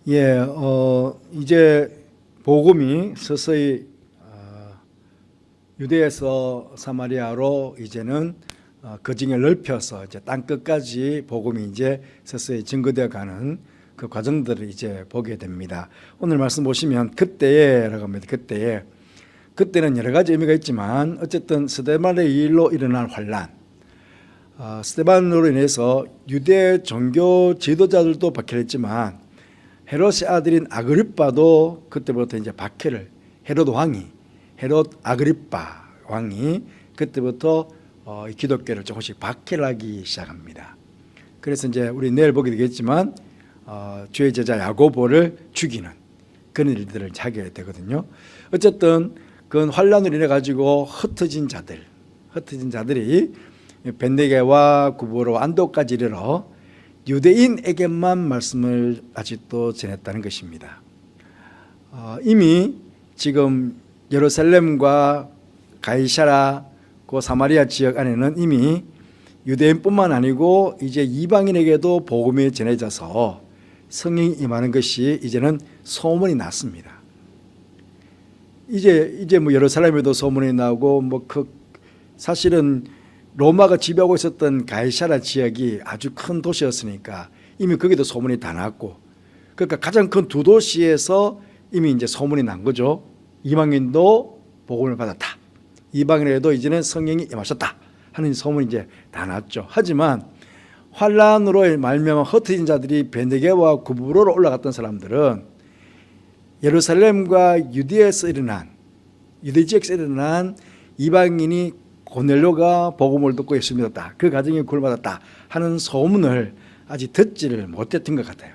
예, 이제 복음이 서서히 유대에서 사마리아로 이제는 거징을 넓혀서 이제 땅 끝까지 복음이 이제 서서히 증거되어 가는 그 과정들을 이제 보게 됩니다. 오늘 말씀 보시면 그때에라고 합니다. 그때는 여러 가지 의미가 있지만 어쨌든 스데반의 일로 일어난 환란, 스데반으로 인해서 유대 종교 지도자들도 박해했지만 헤롯의 아들인 아그리빠도 그때부터 이제 박해를 헤롯 아그리빠 왕이 그때부터 기독교를 조금씩 박해를 하기 시작합니다. 그래서 이제 우리 내일 보게 되겠지만 주의 제자 야고보를 죽이는 그런 일들을 하게 되거든요. 어쨌든 그 환란으로 인해 가지고 흩어진 자들이 벤네게와 구브로 안도까지 이르러 유대인에게만 말씀을 아직도 전했다는 것입니다. 이미 지금 예루살렘과 가이사라 그 사마리아 지역 안에는 이미 유대인뿐만 아니고 이제 이방인에게도 복음이 전해져서 성령이 임하는 것이 이제는 소문이 났습니다. 이제 뭐 예루살렘에도 소문이 나고 사실은 로마가 지배하고 있었던 가이사라 지역이 아주 큰 도시였으니까 이미 거기도 소문이 다 났고, 그러니까 가장 큰 두 도시에서 이미 이제 소문이 난 거죠. 이방인도 복음을 받았다. 이방인에도 이제는 성령이 임하셨다 하는 소문이 이제 다 났죠. 하지만 환란으로 말미암아 흩어진 자들이 베네게와 구브로로 올라갔던 사람들은 예루살렘과 유대 지역에서 일어난 이방인이 고넬료가 복음을 듣고 예수 믿었다, 그 가정이 구원받았다 하는 소문을 아직 듣지를 못했던 것 같아요.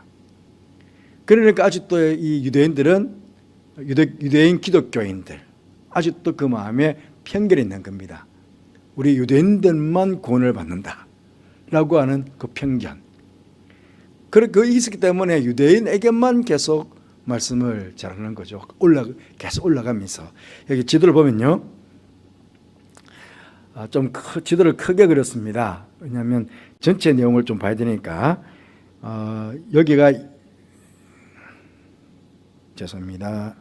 그러니까 아직도 이 유대인들은 유대인 기독교인들 아직도 그 마음에 편견이 있는 겁니다. 우리 유대인들만 구원을 받는다 라고 하는 그 편견, 그 있었기 때문에 유대인에게만 계속 말씀을 전하는 거죠. 계속 올라가면서. 여기 지도를 보면요, 좀 지도를 크게 그렸습니다. 왜냐하면 전체 내용을 좀 봐야 되니까. 여기가 죄송합니다.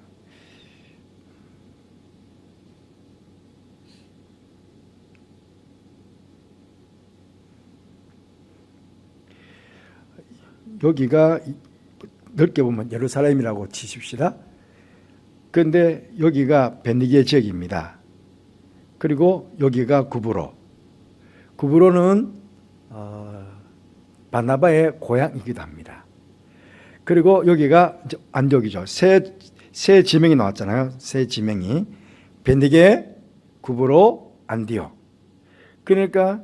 여기가 넓게 보면 예루살렘이라고 치십시다. 그런데 여기가 베니게 지역입니다. 그리고 여기가 구브로는 바나바의 고향이기도 합니다. 그리고 여기가 안디옥이죠. 세 지명이 나왔잖아요. 세 지명이 베니게, 구브로, 안디옥. 그러니까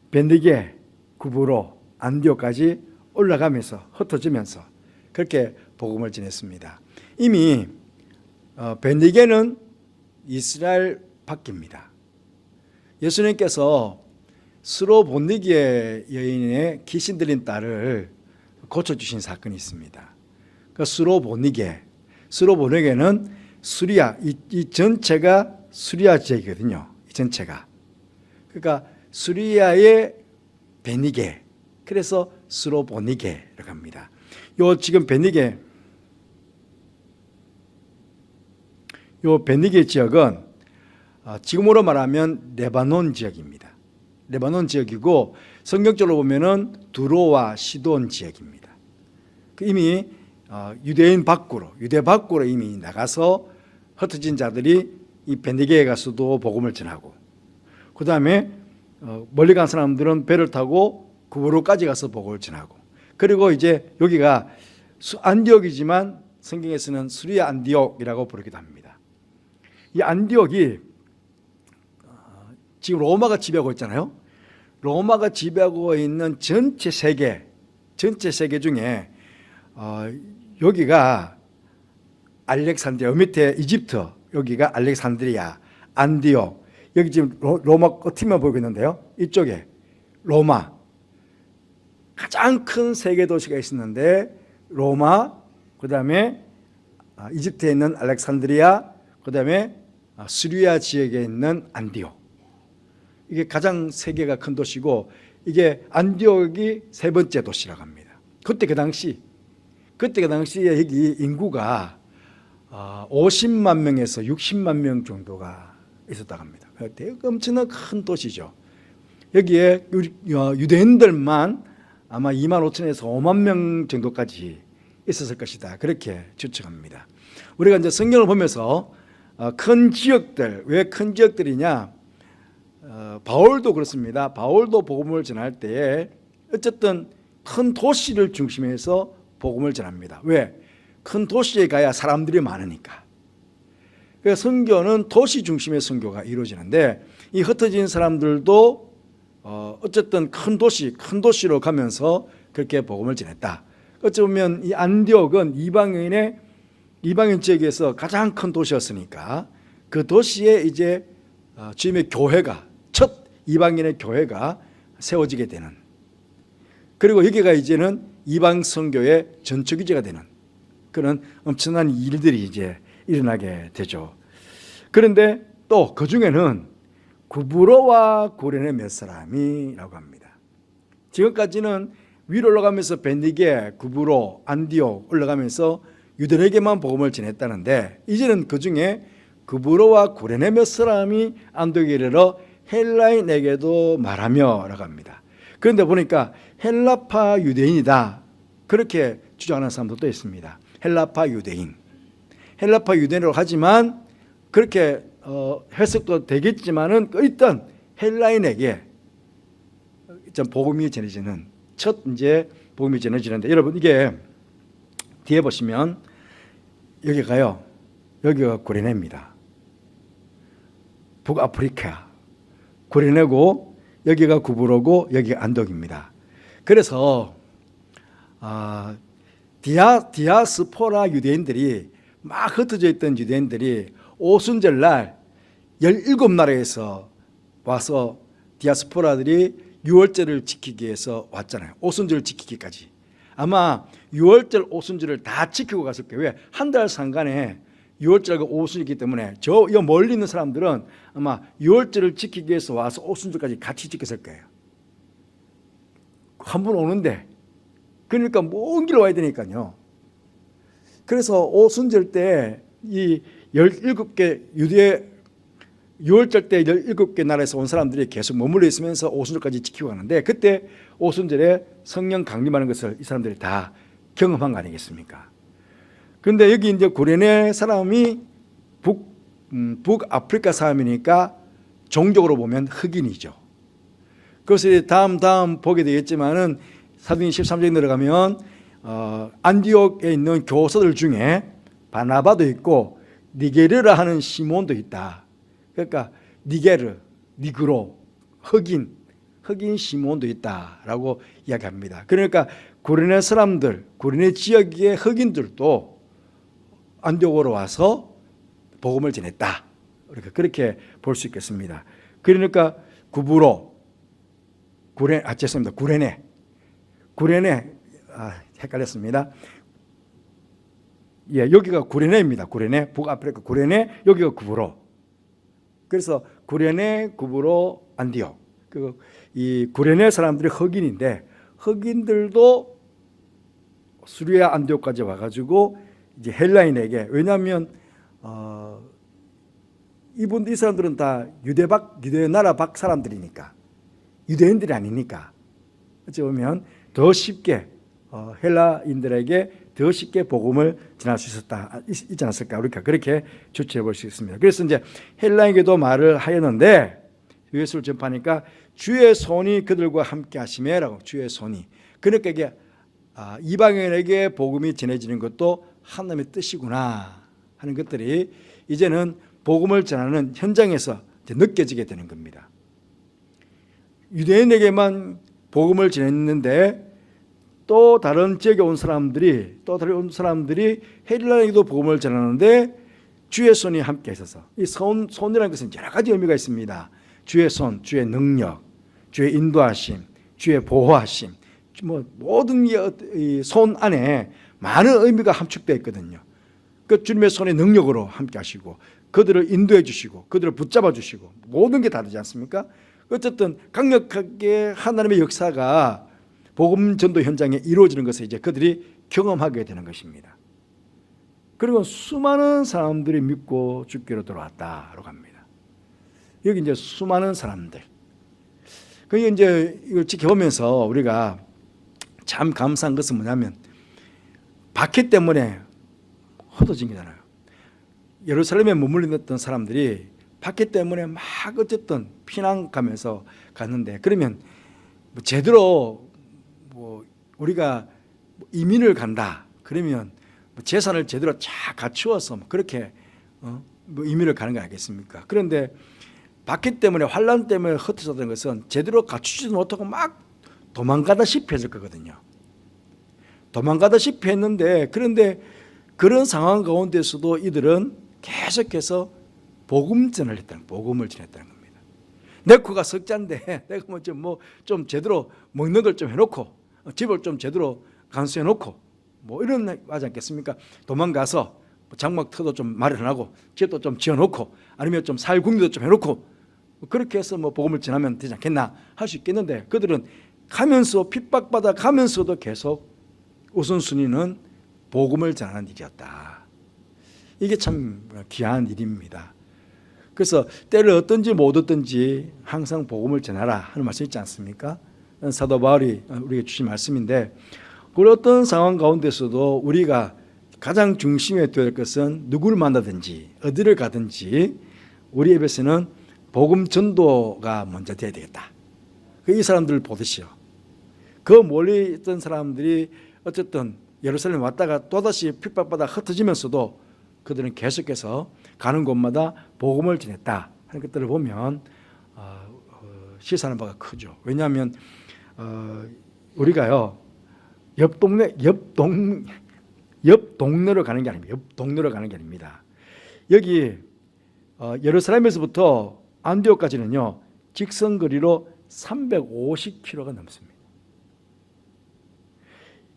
베니게, 구브로, 안디옥까지 올라가면서 흩어지면서 그렇게 복음을 전했습니다. 이미 베니게는 이스라엘 밖입니다. 예수님께서 스로보니게 여인의 귀신 들린 딸을 고쳐주신 사건이 있습니다. 그 스로보니게는 수리아, 이 전체가 수리아 지역이거든요. 이 전체가. 그러니까 수리아의 베니게, 그래서 스로보니게라고 합니다. 요 지금 베니게 지역은 지금으로 말하면 레바논 지역입니다. 레바논 지역이고 성경적으로 보면은 두로와 시돈 지역입니다. 이미 유대 밖으로 이미 나가서 흩어진 자들이 이 베니게에 가서도 복음을 전하고, 그 다음에 멀리 간 사람들은 배를 타고 구브로까지 가서 복음을 전하고, 그리고 이제 여기가 안디옥이지만 성경에서는 수리아 안디옥이라고 부르기도 합니다. 이 안디옥이 지금 로마가 지배하고 있잖아요. 로마가 지배하고 있는 전체 세계 중에 여기가 알렉산드리아, 밑에 이집트, 여기가 알렉산드리아, 안디옥, 여기 지금 로마 끝에만 보이고 있는데요. 이쪽에 로마, 가장 큰 세계 도시가 있었는데 로마, 그 다음에 이집트에 있는 알렉산드리아, 그 다음에 수리아 지역에 있는 안디옥. 이게 가장 세계가 큰 도시고, 이게 안디옥이 세 번째 도시라고 합니다. 그때 그 당시 그때 당시에 여기 인구가 50만 명에서 60만 명 정도가 있었다고 합니다. 되게 엄청난 큰 도시죠. 여기에 유대인들만 아마 2만 5천에서 5만 명 정도까지 있었을 것이다. 그렇게 추측합니다. 우리가 이제 성경을 보면서 큰 지역들, 왜 큰 지역들이냐? 바울도 그렇습니다. 바울도 복음을 전할 때에 어쨌든 큰 도시를 중심해서 복음을 전합니다. 왜? 큰 도시에 가야 사람들이 많으니까. 그래서 선교는 도시 중심의 선교가 이루어지는데 이 흩어진 사람들도 어쨌든 큰 도시로 가면서 그렇게 복음을 전했다. 어찌 보면 이 안디옥은 이방인 지역에서 가장 큰 도시였으니까 그 도시에 이제 주님의 교회가 첫 이방인의 교회가 세워지게 되는, 그리고 여기가 이제는 이방 선교의 전초기지가 되는 그런 엄청난 일들이 이제 일어나게 되죠. 그런데 또 그 중에는 구브로와 구레네 몇 사람이라고 합니다. 지금까지는 위로 올라가면서 베니게, 구브로, 안디옥 올라가면서 유대인에게만 복음을 전했다는데 이제는 그 중에 구브로와 구레네 몇 사람이 안디옥에 이르러 헬라인에게도 말하며 라고 합니다. 그런데 보니까 헬라파 유대인이다 그렇게 주장하는 사람도 있습니다. 헬라파 유대인이라고 하지만 그렇게 해석도 되겠지만은 일단 헬라인에게 복음이 전해지는 첫 이제 복음이 전해지는데, 여러분 이게 뒤에 보시면 여기가 구레네입니다. 북아프리카 구레네고 여기가 구브로고 여기가 안독입니다. 그래서 디아스포라 유대인들이 막 흩어져 있던 유대인들이 오순절날 17나라에서 와서 디아스포라들이 유월절을 지키기 위해서 왔잖아요. 오순절을 지키기까지. 아마 유월절 오순절을 다 지키고 갔을 거예요. 왜? 한 달 상간에 유월절과 오순절이기 때문에 저 멀리 있는 사람들은 아마 유월절을 지키기 위해서 와서 오순절까지 같이 지켰을 거예요. 한 번 오는데 그러니까 먼 길 와야 되니까요. 그래서 오순절 때 이 17개 유월절 때 17개 나라에서 온 사람들이 계속 머물러 있으면서 오순절까지 지키고 가는데 그때 오순절에 성령 강림하는 것을 이 사람들이 다 경험한 거 아니겠습니까? 그런데 여기 이제 구레네 사람이 북아프리카 사람이니까 종족으로 보면 흑인이죠. 그래서 다음 보게 되겠지만은 사도행전 13장에 들어가면 안디옥에 있는 교사들 중에 바나바도 있고 니게르라 하는 시몬도 있다. 그러니까 니그로 흑인 시몬도 있다라고 이야기합니다. 그러니까 구레네 사람들, 구레네 지역의 흑인들도 안디옥으로 와서 복음을 전했다. 그렇게 볼 수 있겠습니다. 그러니까 구레네 헷갈렸습니다. 여기가 구레네입니다. 구레네, 북아프리카 구레네, 여기가 구브로. 그래서 구레네, 구브로, 안디옥. 이 구레네 사람들이 흑인인데 흑인들도 수리아 안디옥까지 와가지고 이제 헬라인에게, 왜냐하면 이 사람들은 다 유대 나라 밖 사람들이니까, 유대인들이 아니니까 어찌 보면 더 쉽게 헬라인들에게 더 쉽게 복음을 전할 수 있지 않았을까, 우리가 그렇게 추측해 볼 수 있습니다. 그래서 이제 헬라인에게도 말을 하였는데 예수를 전파하니까 주의 손이 그들과 함께 하시매라고. 주의 손이, 그러니까 이게 이방인에게 복음이 전해지는 것도 하나님의 뜻이구나 하는 것들이 이제는 복음을 전하는 현장에서 이제 느껴지게 되는 겁니다. 유대인에게만 복음을 전했는데 또 다른 지역에 온 사람들이 헬라인에게도 복음을 전하는데 주의 손이 함께 있어서, 이 손이라는 것은 여러 가지 의미가 있습니다. 주의 손, 주의 능력, 주의 인도하심, 주의 보호하심, 모든 손 안에 많은 의미가 함축되어 있거든요. 그 주님의 손의 능력으로 함께 하시고 그들을 인도해 주시고 그들을 붙잡아 주시고 모든 게 다르지 않습니까? 어쨌든 강력하게 하나님의 역사가 복음 전도 현장에 이루어지는 것을 이제 그들이 경험하게 되는 것입니다. 그리고 수많은 사람들이 믿고 주께로 돌아왔다라고 합니다. 여기 이제 수많은 사람들. 그게 이제 이걸 지켜보면서 우리가 참 감사한 것은 뭐냐면 박해 때문에 흩어진 거잖아요. 예루살렘에 머물렀던 사람들이 박해 때문에 막 어쨌든 피난 가면서 갔는데, 그러면 뭐 제대로 뭐 우리가 이민을 간다 그러면 뭐 재산을 제대로 쫙 갖추어서 뭐 그렇게 뭐 이민을 가는 거 아니겠습니까? 그런데 박해 때문에, 환란 때문에 흩어졌던 것은 제대로 갖추지도 못하고 막 도망가다시피 했을 거거든요. 도망가다시피 했는데, 그런데 그런 상황 가운데서도 이들은 계속해서 복음을 전했다는 겁니다. 내 코가 석자인데 내가 좀 제대로 먹는 걸 좀 해놓고, 집을 좀 제대로 간수해놓고, 뭐 이런 하지 않겠습니까? 도망가서 장막터도 좀 마련하고 집도 좀 지어놓고, 아니면 좀 살궁리도 좀 해놓고, 그렇게 해서 뭐 복음을 전하면 되지 않겠나 할 수 있겠는데, 그들은 가면서 핍박받아 가면서도 계속 우선순위는 복음을 전하는 일이었다. 이게 참 귀한 일입니다. 그래서 때를 얻든지 못 얻든지 항상 복음을 전하라 하는 말씀 있지 않습니까? 사도 바울이 우리에게 주신 말씀인데, 그 어떤 상황 가운데서도 우리가 가장 중심에 둬야 할 것은 누구를 만나든지 어디를 가든지 우리 입에서는 복음 전도가 먼저 돼야 되겠다. 이 사람들을 보듯이요. 그 멀리 있던 사람들이 어쨌든 예루살렘 왔다가 또다시 핍박받아 흩어지면서도 그들은 계속해서 가는 곳마다 복음을 전했다 하는 것들을 보면 시사하는 바가 크죠. 왜냐하면 우리가요 옆 동네로 가는 게 아닙니다. 옆 동네로 가는 게 아닙니다. 여기 예루살렘에서부터 안디옥까지는요 직선거리로 350km가 넘습니다.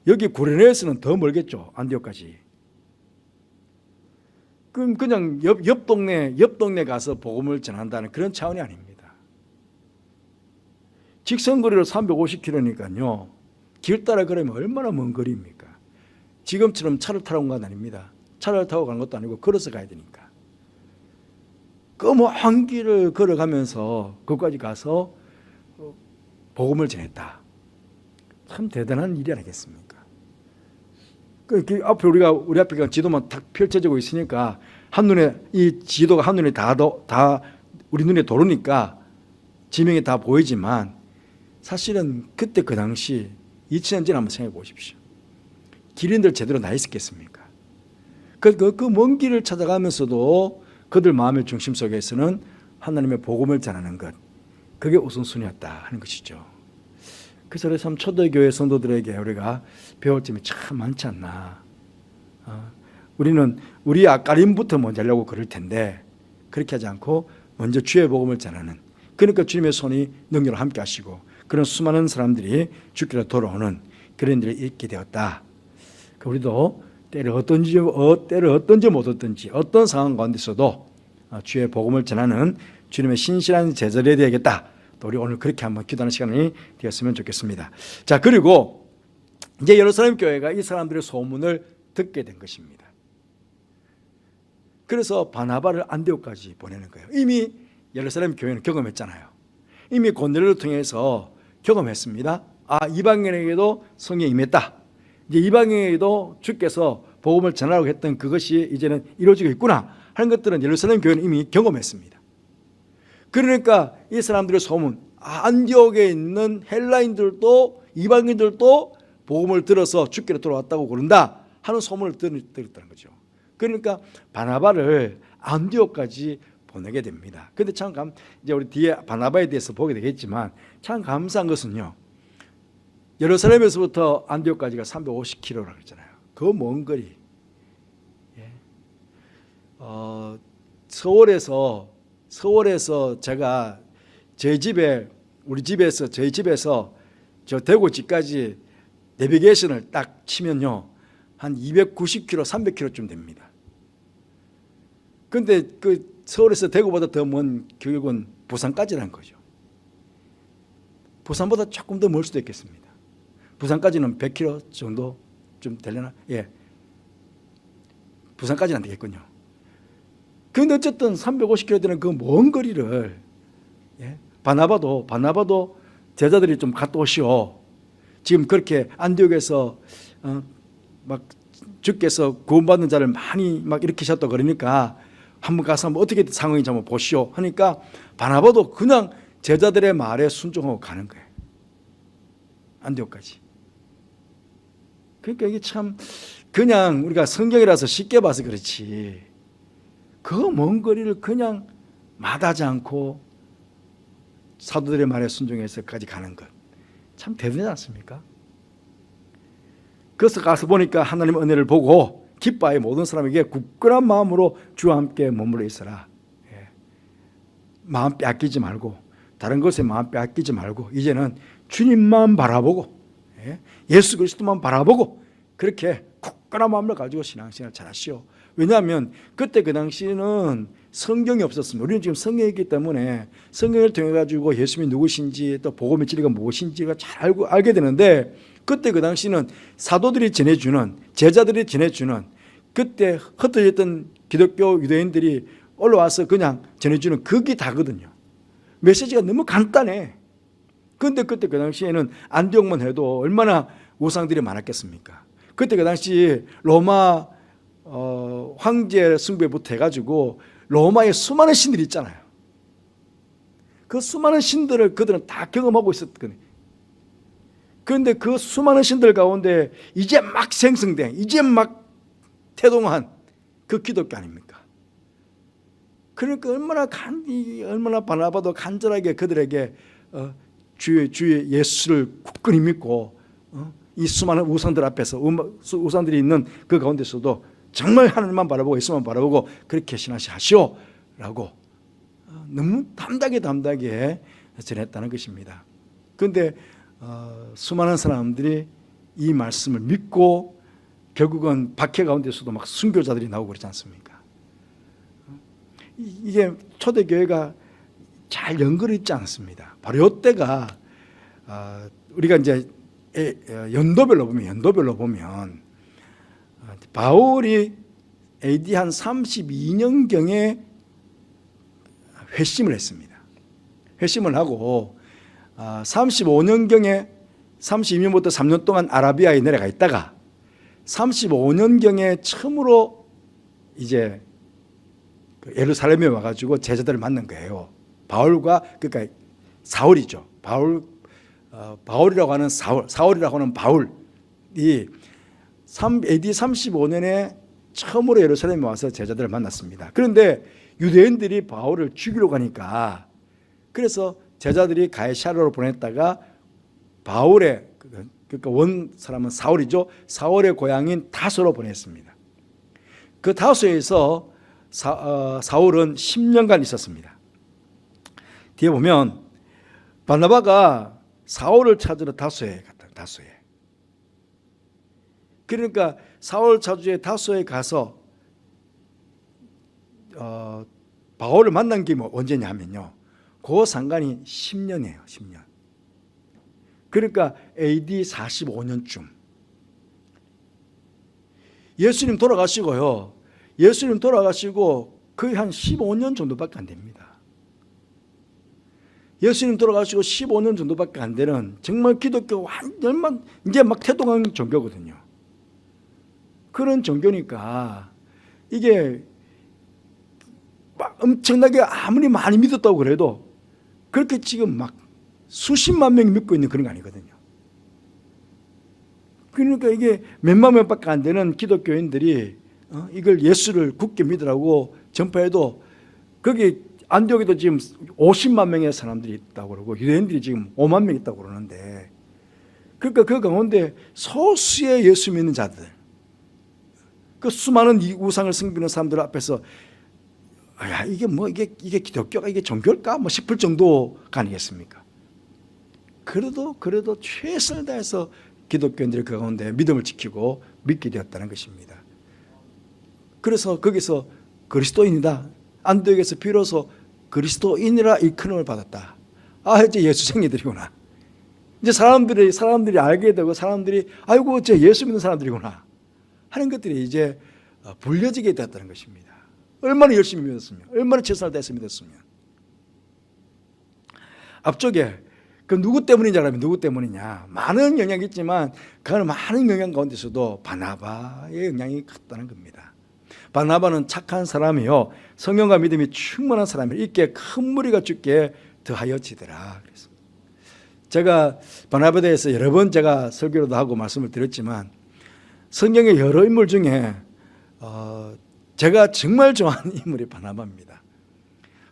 여기 구레네에서는 더 멀겠죠. 안디옥까지. 그럼 그냥 옆 동네 가서 복음을 전한다는 그런 차원이 아닙니다. 직선거리로 350km니까요. 길 따라 걸으면 얼마나 먼 거리입니까? 지금처럼 차를 타러 온 건 아닙니다. 차를 타고 가는 것도 아니고 걸어서 가야 되니까. 그 먼 길을 걸어가면서 거기까지 가서 복음을 전했다. 참 대단한 일이 아니겠습니까? 앞에 우리 앞에 지도만 탁 펼쳐지고 있으니까 한눈에 이 지도가 한눈에 다 우리 눈에 들어오니까 지명이 다 보이지만, 사실은 그때 그 당시 2000년 전 한번 생각해 보십시오. 길인들 제대로 나 있었겠습니까? 그 먼 길을 찾아가면서도 그들 마음의 중심 속에서는 하나님의 복음을 전하는 것, 그게 우선순위였다 하는 것이죠. 그래서 참 초대교회 성도들에게 우리가 배울 점이 참 많지 않나. 우리는 우리 앞가림부터 먼저 하려고 그럴 텐데 그렇게 하지 않고 먼저 주의 복음을 전하는, 그러니까 주님의 손이 능력으로 함께 하시고 그런 수많은 사람들이 주께로 돌아오는 그런 일이 있게 되었다. 우리도 때를 어떤지 못 얻든지 어떤 상황 가운데서도 주의 복음을 전하는 주님의 신실한 제자들이 되겠다. 또 우리 오늘 그렇게 한번 기도하는 시간이 되었으면 좋겠습니다. 자, 그리고 이제 예루살렘 교회가 이 사람들의 소문을 듣게 된 것입니다. 그래서 바나바를 안디옥까지 보내는 거예요. 이미 예루살렘 교회는 경험했잖아요. 이미 고넬료를 통해서 경험했습니다. 이방인에게도 성령이 임했다. 이제 이방인에게도 주께서 복음을 전하라고 했던 그것이 이제는 이루어지고 있구나 하는 것들은 예루살렘 교회는 이미 경험했습니다. 그러니까 이 사람들의 소문, 안디옥에 있는 헬라인들도 이방인들도 복음을 들어서 주께로 돌아왔다고 그런다 하는 소문을 들었다는 거죠. 그러니까 바나바를 안디옥까지 보내게 됩니다. 그런데 참 이제 우리 뒤에 바나바에 대해서 보게 되겠지만 참 감사한 것은요, 예루살렘에서부터 안디옥까지가 350km라고 그랬잖아요. 그 먼 거리. 서울에서 제가 저희 집에서 저 대구집까지 내비게이션을 딱 치면요, 한 290km, 300km쯤 됩니다. 그런데 그 서울에서 대구보다 더 먼 교육은 부산까지라는 거죠. 부산보다 조금 더 멀 수도 있겠습니다. 부산까지는 100km 정도 좀 되려나? 예. 부산까지는 안 되겠군요. 그런데 어쨌든 350km 되는 그 먼 거리를 바나바도 제자들이 좀 갔다 오시오. 지금 그렇게 안디옥에서 막 주께서 구원받는 자를 많이 막 일으키셨다 그러니까 한번 가서 한번 어떻게 상황인지 한번 보시오 하니까 바나바도 그냥 제자들의 말에 순종하고 가는 거예요. 안디옥까지. 그러니까 이게 참 그냥 우리가 성경이라서 쉽게 봐서 그렇지 그 먼 거리를 그냥 마다하지 않고 사도들의 말에 순종해서까지 가는 것 참 대단하지 않습니까? 그래서 가서 보니까 하나님의 은혜를 보고 기뻐하여 모든 사람에게 굳건한 마음으로 주와 함께 머물러 있어라. 마음 빼앗기지 말고 다른 것에 마음 빼앗기지 말고 이제는 주님만 바라보고 예수 그리스도만 바라보고 그렇게 굳건한 마음을 가지고 신앙생활을 잘하시오. 왜냐하면 그때 그 당시에는 성경이 없었습니다. 우리는 지금 성경이 있기 때문에 성경을 통해 가지고 예수님이 누구신지 또 복음의 진리가 무엇인지가 잘 알게 되는데 그때 그 당시는 사도들이 전해주는 제자들이 전해주는 그때 흩어졌던 기독교 유대인들이 올라와서 그냥 전해주는 그게 다거든요. 메시지가 너무 간단해. 그런데 그때 그 당시에는 안디옥만 해도 얼마나 우상들이 많았겠습니까? 그때 그 당시 로마 황제 숭배부터 해가지고 로마의 수많은 신들이 있잖아요. 그 수많은 신들을 그들은 다 경험하고 있었거든요. 그런데 그 수많은 신들 가운데 이제 막 생성된 이제 막 태동한 그 기독교 아닙니까? 그러니까 얼마나 바나바도 간절하게 그들에게 주의 예수를 굳건히 믿고 이 수많은 우상들 앞에서 우상들이 있는 그 가운데서도 정말 하나님만 바라보고 예수만 바라보고 그렇게 신하시오 라고 너무 담대하게 전했다는 것입니다. 그런데 수많은 사람들이 이 말씀을 믿고 결국은 박해 가운데서도 막 순교자들이 나오고 그러지 않습니까? 이게 초대교회가 잘 연결이 있지 않습니다. 바로 이때가 우리가 이제 연도별로 보면 바울이 AD 한 32년경에 회심을 했습니다. 회심을 하고 35년경에 32년부터 3년 동안 아라비아에 내려가 있다가 35년경에 처음으로 이제 예루살렘에 와가지고 제자들을 만난 거예요. 바울과 그러니까 사울이죠. 바울이라고 하는 사울이라고 하는 바울이 AD 35년에 처음으로 예루살렘에 와서 제자들을 만났습니다. 그런데 유대인들이 바울을 죽이러 가니까 그래서 제자들이 가이사랴로 보냈다가 바울의 그러니까 원 사람은 사울이죠. 사울의 고향인 다소로 보냈습니다. 그 다소에서 사울은 10년간 있었습니다. 뒤에 보면 바나바가 사울을 찾으러 다소에 갔다. 다소에. 그러니까 사울 찾으러 다소에 가서 바울을 만난 게 언제냐면요. 그 상관이 10년이에요. 10년. 그러니까 AD 45년쯤. 예수님 돌아가시고요. 예수님 돌아가시고 거의 한 15년 정도밖에 안 됩니다. 예수님 돌아가시고 15년 정도밖에 안 되는 정말 기독교 완전만 이제 막 태동한 종교거든요. 그런 종교니까 이게 막 엄청나게 아무리 많이 믿었다고 그래도 그렇게 지금 막 수십만 명이 믿고 있는 그런 거 아니거든요. 그러니까 이게 몇만 명밖에 안 되는 기독교인들이 이걸 예수를 굳게 믿으라고 전파해도 거기 안디옥에도 지금 50만 명의 사람들이 있다고 그러고 유대인들이 지금 5만 명 있다고 그러는데 그러니까 그 가운데 소수의 예수 믿는 자들 그 수많은 우상을 섬기는 사람들 앞에서 야 이게 뭐 이게 기독교가 이게 종교일까 뭐 싶을 정도가 아니겠습니까? 그래도 최선을 다해서 기독교인들이 그 가운데 믿음을 지키고 믿게 되었다는 것입니다. 그래서 거기서 그리스도인이다. 안디옥에서 비로소 그리스도인이라 일컬음을 받았다. 아 이제 예수쟁이들이구나. 이제 사람들이 알게 되고 사람들이 아이고 저 예수 믿는 사람들이구나 하는 것들이 이제 불려지게 되었다는 것입니다. 얼마나 열심히 믿었으면, 얼마나 최선을 다해서 믿었으면. 앞쪽에 그 누구 때문인지 알면 누구 때문이냐, 많은 영향이 있지만 그 많은 영향 가운데서도 바나바의 영향이 컸다는 겁니다. 바나바는 착한 사람이요 성령과 믿음이 충만한 사람이요 있게 큰 무리가 죽게 더하여지더라. 그랬습니다. 제가 바나바에 대해서 여러 번 제가 설교로도 하고 말씀을 드렸지만 성경의 여러 인물 중에 제가 정말 좋아하는 인물이 바나바입니다.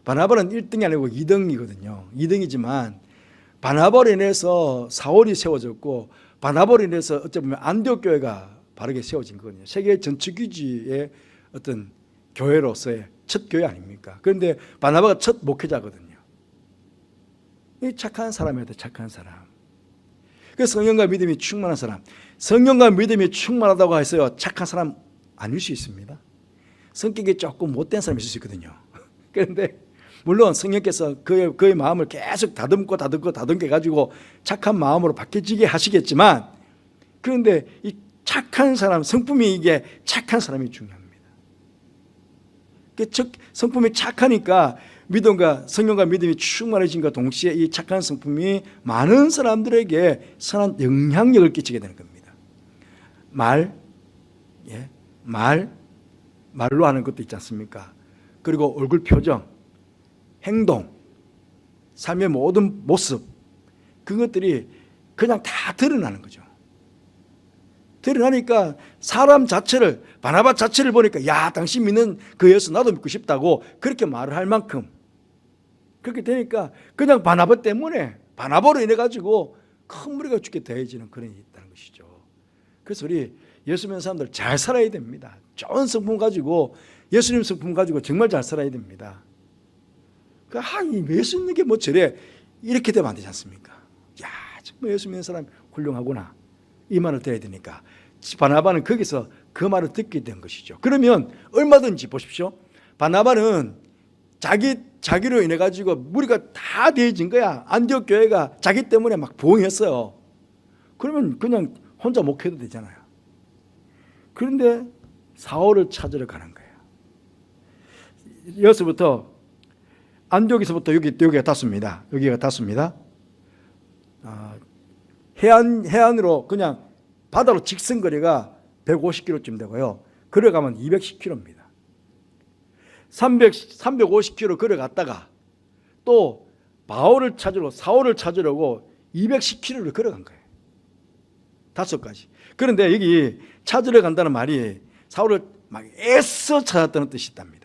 바나바는 1등이 아니고 2등이거든요. 2등이지만 바나바로 인해서 사울이 세워졌고 바나바로 인해서 어찌 보면 안디옥 교회가 바르게 세워진 거거든요. 세계 전체주의의 어떤 교회로서의 첫 교회 아닙니까? 그런데 바나바가 첫 목회자거든요. 이 착한 사람이었다. 착한 사람. 그 성령과 믿음이 충만한 사람. 성령과 믿음이 충만하다고 해서요 착한 사람 아닐 수 있습니다. 성격이 조금 못된 사람이 있을 수 있거든요. 그런데 물론 성령께서 그의 마음을 계속 다듬고 가지고 착한 마음으로 바뀌어지게 하시겠지만, 그런데 이 착한 사람, 성품이 이게 착한 사람이 중요합니다. 성품이 착하니까 믿음과 성령과 믿음이 충만해진과 동시에 이 착한 성품이 많은 사람들에게 선한 영향력을 끼치게 되는 겁니다. 말로 하는 것도 있지 않습니까? 그리고 얼굴 표정, 행동, 삶의 모든 모습, 그것들이 그냥 다 드러나는 거죠. 드러나니까 사람 자체를, 바나바 자체를 보니까 야 당신 믿는 그 예수 나도 믿고 싶다고 그렇게 말을 할 만큼, 그렇게 되니까 그냥 바나바 때문에, 바나바로 인해 가지고 큰 무리가 죽게 더해지는 그런 일이 있다는 것이죠. 그래서 우리 예수 믿는 사람들 잘 살아야 됩니다. 좋은 성품 가지고, 예수님 성품 가지고 정말 잘 살아야 됩니다. 이 예수 믿는 게 뭐 저래, 이렇게 되면 안 되지 않습니까? 야 정말 예수 믿는 사람 훌륭하구나, 이 말을 들어야 되니까 바나바는 거기서 그 말을 듣게 된 것이죠. 그러면 얼마든지 보십시오. 바나바는 자기로 인해 가지고 무리가 다 대해진 거야. 안디옥 교회가 자기 때문에 막 부흥했어요. 그러면 그냥 혼자 목회도 되잖아요. 그런데 사울을 찾으러 가는 거예요. 여기서부터 안디옥에서부터 여기가 닿습니다. 여기가 닿습니다. 해안으로 그냥 바다로 직선 거리가 150km쯤 되고요. 걸어가면 210km입니다. 350km 걸어갔다가 또 사울을 찾으려고 210km를 걸어간 거예요. 5가지. 그런데 여기 찾으러 간다는 말이 사울을 막 애써 찾았다는 뜻이 있답니다.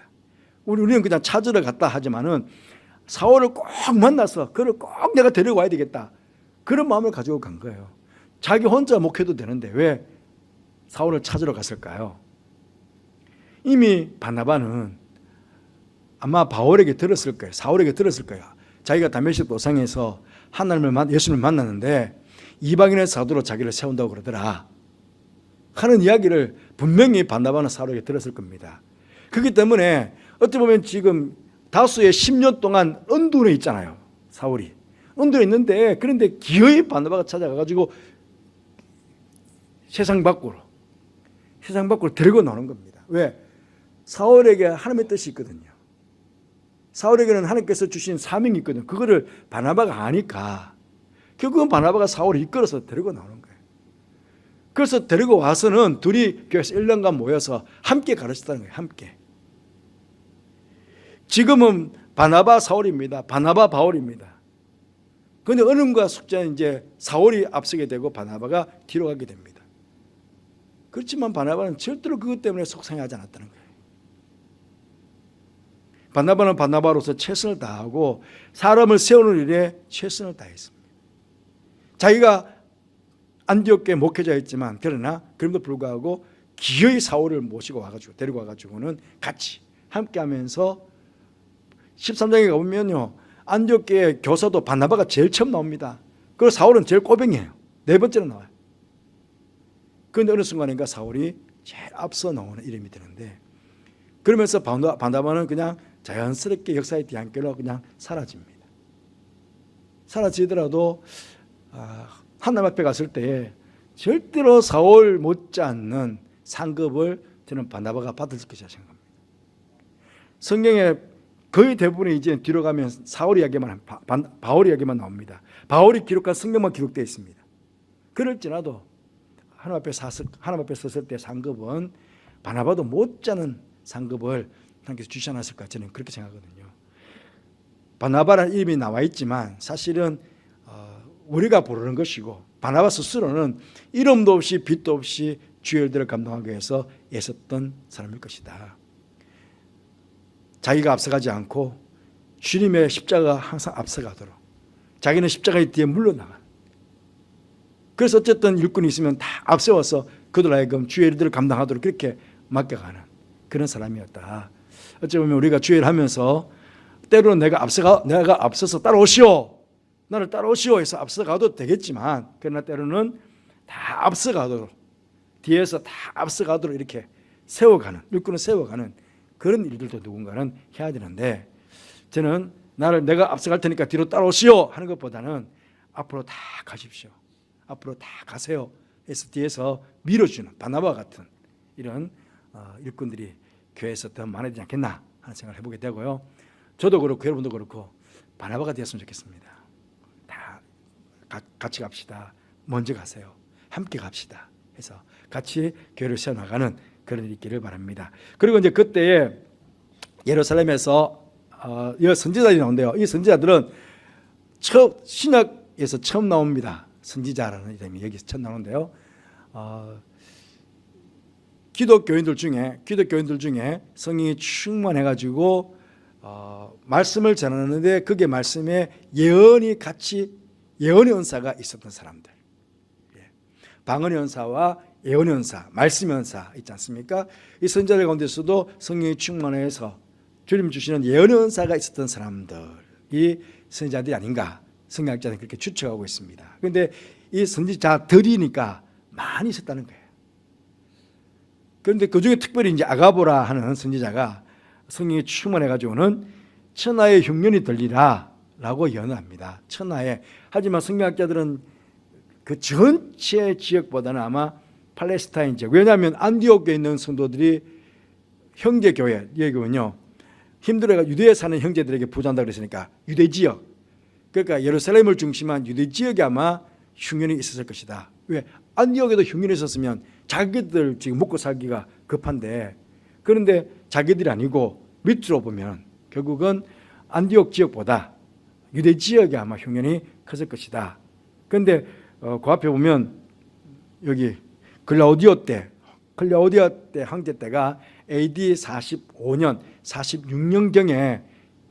우리는 그냥 찾으러 갔다 하지만은 사울을 꼭 만나서 그를 꼭 내가 데리고 와야 되겠다, 그런 마음을 가지고 간 거예요. 자기 혼자 목회도 되는데 왜 사울을 찾으러 갔을까요? 이미 바나바는 아마 바울에게 들었을 거예요. 사울에게 들었을 거예요. 자기가 다메섹 도상에서 예수님을 만났는데 이방인의 사도로 자기를 세운다고 그러더라 하는 이야기를 분명히 바나바는 사울에게 들었을 겁니다. 그렇기 때문에 어떻게 보면 지금 다수의 10년 동안 언둔에 있잖아요. 사울이 언둔에 있는데, 그런데 기어이 바나바가 찾아가가지고 세상 밖으로 데리고 나오는 겁니다. 왜? 사울에게 하나님의 뜻이 있거든요. 사울에게는 하나님께서 주신 사명이 있거든요. 그거를 바나바가 아니까 결국은 바나바가 사울을 이끌어서 데리고 나오는 거예요. 그래서 데리고 와서는 둘이 교회에서 1년간 모여서 함께 가르쳤다는 거예요. 함께. 지금은 바나바 사울입니다. 바나바 바울입니다. 그런데 어른과 숙제는 이제 사울이 앞서게 되고 바나바가 뒤로 가게 됩니다. 그렇지만 바나바는 절대로 그것 때문에 속상해하지 않았다는 거예요. 바나바는 바나바로서 최선을 다하고 사람을 세우는 일에 최선을 다했습니다. 자기가 안디옥 교회 목회자였지만 그러나 그럼에도 불구하고 기어이 사울을 모시고 와가지고 데리고 와가지고는 같이 함께하면서 13장에 가보면요, 안디옥 교회 교사도 바나바가 제일 처음 나옵니다. 그리고 사울은 제일 꼬병이에요. 4번째로 나와요. 그런데 어느 순간인가 사울이 제일 앞서 나오는 이름이 되는데, 그러면서 바나바는 그냥 자연스럽게 역사의 뒤안길로 그냥 사라집니다. 사라지더라도 하나님 앞에 갔을 때 절대로 사울 못지않는 상급을 저는 바나바가 받을 것이라 생각합니다. 성경에 거의 대부분이 이제 뒤로 가면 사울 이야기만, 바울 이야기만 나옵니다. 바울이 기록한 성경만 기록되어 있습니다. 그럴지라도 하나님 앞에 섰을 때 상급은 바나바도 못지않은 상급을 하나님께서 주시지 않았을까, 저는 그렇게 생각하거든요. 바나바라는 이름이 나와 있지만 사실은 우리가 부르는 것이고, 바나바 스스로는 이름도 없이 빛도 없이 주의 일들을 감당하기 위해서 애썼던 사람일 것이다. 자기가 앞서가지 않고 주님의 십자가가 항상 앞서가도록, 자기는 십자가의 뒤에 물러나가. 그래서 어쨌든 일꾼이 있으면 다 앞세워서 그들 하여금 주의 일들을 감당하도록 그렇게 맡겨가는 그런 사람이었다. 어찌 보면 우리가 주의 일을 하면서 때로는 내가 앞서서 따라오시오, 나를 따라오시오 해서 앞서가도 되겠지만, 그러나 때로는 다 앞서가도록, 뒤에서 다 앞서가도록 이렇게 세워가는, 일꾼을 세워가는 그런 일들도 누군가는 해야 되는데, 저는 내가 앞서갈 테니까 뒤로 따라오시오 하는 것보다는 앞으로 다 가십시오, 앞으로 다 가세요 해서 뒤에서 밀어주는 바나바 같은 이런 일꾼들이 교회에서 더 많아야 되지 않겠나 하는 생각을 해보게 되고요. 저도 그렇고 여러분도 그렇고 바나바가 되었으면 좋겠습니다. 다 같이 갑시다, 먼저 가세요, 함께 갑시다 해서 같이 교회를 세워나가는 그런 일이 있기를 바랍니다. 그리고 이제 그때에 예루살렘에서 선지자들이 나온대요. 이 선지자들은 신약에서 처음 나옵니다. 선지자라는 이름이 여기서 처음 나오는데요. 기독교인들 중에 성령이 충만해가지고 말씀을 전하는데, 그게 말씀에 예언의 은사가 있었던 사람들, 방언의 은사와 예언의 은사, 말씀의 은사 있지 않습니까? 이 선지자들 가운데서도 성령이 충만해서 주님 주시는 예언의 은사가 있었던 사람들이 선지자들이 아닌가, 성경학자는 그렇게 추측하고 있습니다. 그런데 이 선지자들이니까 많이 있었다는 거예요. 그런데 그 중에 특별히 이제 아가보라 하는 선지자가 성령이 충만해가지고는 천하의 흉년이 들리라 라고 예언합니다. 천하에. 하지만 성경학자들은 그 전체 지역보다는 아마 팔레스타인 지역, 왜냐하면 안디옥에 있는 성도들이 형제교회, 여기는요 힘들어가 유대에 사는 형제들에게 보좌한다고 그랬으니까 유대 지역, 그러니까 예루살렘을 중심한 유대 지역에 아마 흉년이 있었을 것이다. 왜? 안디옥에도 흉년이 있었으면 자기들 지금 먹고 살기가 급한데, 그런데 자기들이 아니고 밑으로 보면 결국은 안디옥 지역보다 유대 지역에 아마 흉년이 컸을 것이다. 그런데 그 앞에 보면 여기 클라우디오 때 황제 때가 AD 45년, 46년경에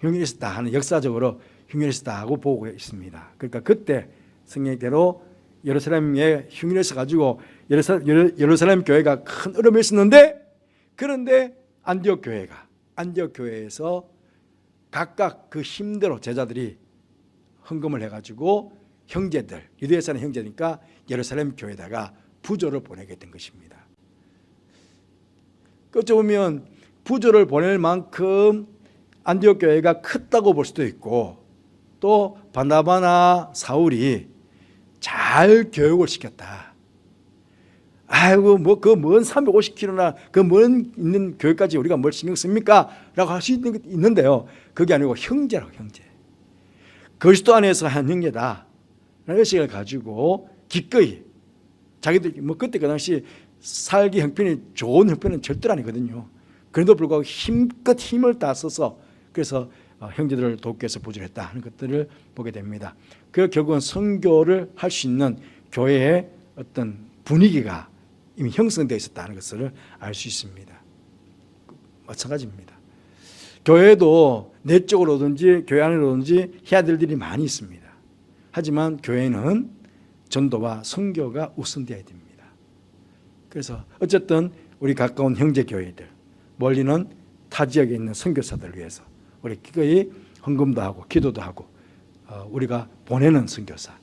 흉년이 있었다 하는, 역사적으로 흉년이 있었다 하고 보고 있습니다. 그러니까 그때 성경대로 예루살렘에 흉년이 있어가지고 예루살렘 교회가 큰 어려움이 있었는데, 그런데 안디옥 교회에서 각각 그 힘대로 제자들이 헌금을 해가지고 형제들, 유대에 사는 형제니까 예루살렘 교회에다가 부조를 보내게 된 것입니다. 어찌 보면 부조를 보낼 만큼 안디옥 교회가 컸다고 볼 수도 있고, 또 바나바나 사울이 잘 교육을 시켰다. 아이고 뭐 그 먼 350km나 그 먼 있는 교회까지 우리가 뭘 신경 씁니까? 라고 할 수 있는데요. 그게 아니고 형제라고, 형제. 그리스도 안에서 한 형제다 라는 의식을 가지고 기꺼이 자기들 뭐 그때 그 당시 살기 형편이 좋은 형편은 절대로 아니거든요. 그래도 불구하고 힘껏 힘을 다 써서 그래서 형제들을 돕기 위해서 부조했다 하는 것들을 보게 됩니다. 그 결국은 선교를 할 수 있는 교회의 어떤 분위기가 이미 형성되어 있었다는 것을 알 수 있습니다. 마찬가지입니다. 교회도 내적으로든지 교회 안으로든지 해야 될 일이 많이 있습니다. 하지만 교회는 전도와 선교가 우선되어야 됩니다. 그래서 어쨌든 우리 가까운 형제 교회들, 멀리는 타 지역에 있는 선교사들을 위해서 우리 기꺼이 헌금도 하고 기도도 하고 우리가 보내는 선교사는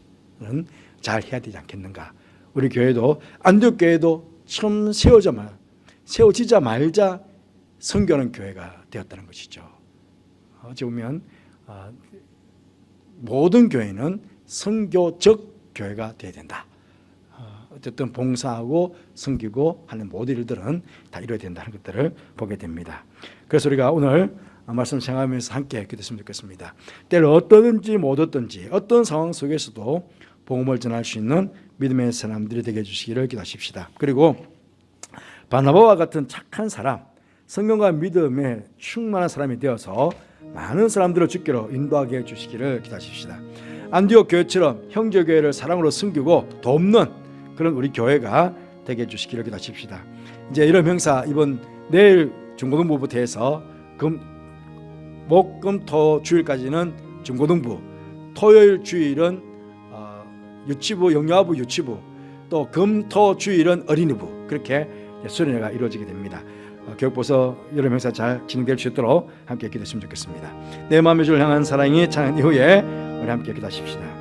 잘 해야 되지 않겠는가. 우리 교회도 안디옥 교회도 처음 세워지자마자 선교하는 교회가 되었다는 것이죠. 어찌 보면 모든 교회는 선교적 교회가 되어야 된다. 어쨌든 봉사하고 섬기고 하는 모든 일들은 다 이루어야 된다는 것들을 보게 됩니다. 그래서 우리가 오늘 말씀 생각하면서 함께 기도했으면 좋겠습니다. 때를 어떠든지 못 어떤지 어떤 상황 속에서도 복음을 전할 수 있는 믿음의 사람들이 되게 해주시기를 기도하십시다. 그리고 바나바와 같은 착한 사람, 성경과 믿음에 충만한 사람이 되어서 많은 사람들을 주께로 인도하게 해주시기를 기도하십시다. 안디옥 교회처럼 형제교회를 사랑으로 섬기고 돕는 그런 우리 교회가 되게 해주시기를 기도하십시다. 이제 이런 행사 이번 내일 중고등부부터 해서 목금토 주일까지는 중고등부, 토요일 주일은 유치부, 영유아부 유치부, 또 금토 주일은 어린이부, 그렇게 수련회가 이루어지게 됩니다. 교육부서 여름 행사 잘 진행될 수 있도록 함께 기도했으면 좋겠습니다. 내 마음의 주를 향한 사랑이 창한 이후에 우리 함께 기도하십시다.